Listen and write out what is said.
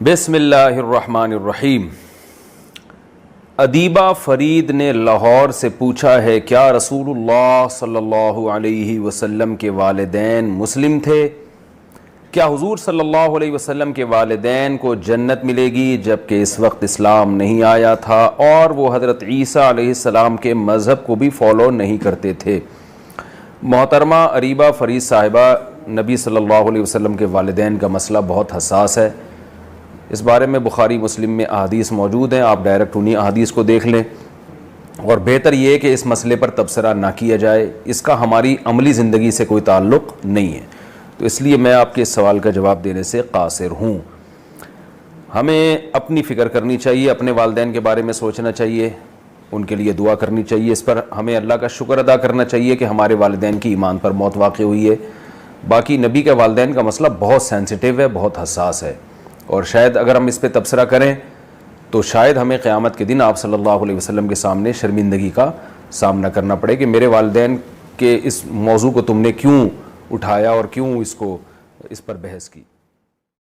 بسم اللہ الرحمن الرحیم۔ ادیبہ فرید نے لاہور سے پوچھا ہے، کیا رسول اللہ صلی اللہ علیہ وسلم کے والدین مسلم تھے؟ کیا حضور صلی اللہ علیہ وسلم کے والدین کو جنت ملے گی جبکہ اس وقت اسلام نہیں آیا تھا اور وہ حضرت عیسیٰ علیہ السلام کے مذہب کو بھی فالو نہیں کرتے تھے؟ محترمہ اریبہ فرید صاحبہ، نبی صلی اللہ علیہ وسلم کے والدین کا مسئلہ بہت حساس ہے۔ اس بارے میں بخاری مسلم میں احادیث موجود ہیں، آپ ڈائریکٹ انہی احادیث کو دیکھ لیں، اور بہتر یہ ہے کہ اس مسئلے پر تبصرہ نہ کیا جائے، اس کا ہماری عملی زندگی سے کوئی تعلق نہیں ہے، تو اس لیے میں آپ کے اس سوال کا جواب دینے سے قاصر ہوں۔ ہمیں اپنی فکر کرنی چاہیے، اپنے والدین کے بارے میں سوچنا چاہیے، ان کے لیے دعا کرنی چاہیے، اس پر ہمیں اللہ کا شکر ادا کرنا چاہیے کہ ہمارے والدین کی ایمان پر موت واقع ہوئی ہے۔ باقی نبی کے والدین کا مسئلہ بہت سینسٹیو ہے، بہت حساس ہے، اور شاید اگر ہم اس پہ تبصرہ کریں تو شاید ہمیں قیامت کے دن آپ صلی اللہ علیہ وسلم کے سامنے شرمندگی کا سامنا کرنا پڑے کہ میرے والدین کے اس موضوع کو تم نے کیوں اٹھایا اور کیوں اس پر بحث کی۔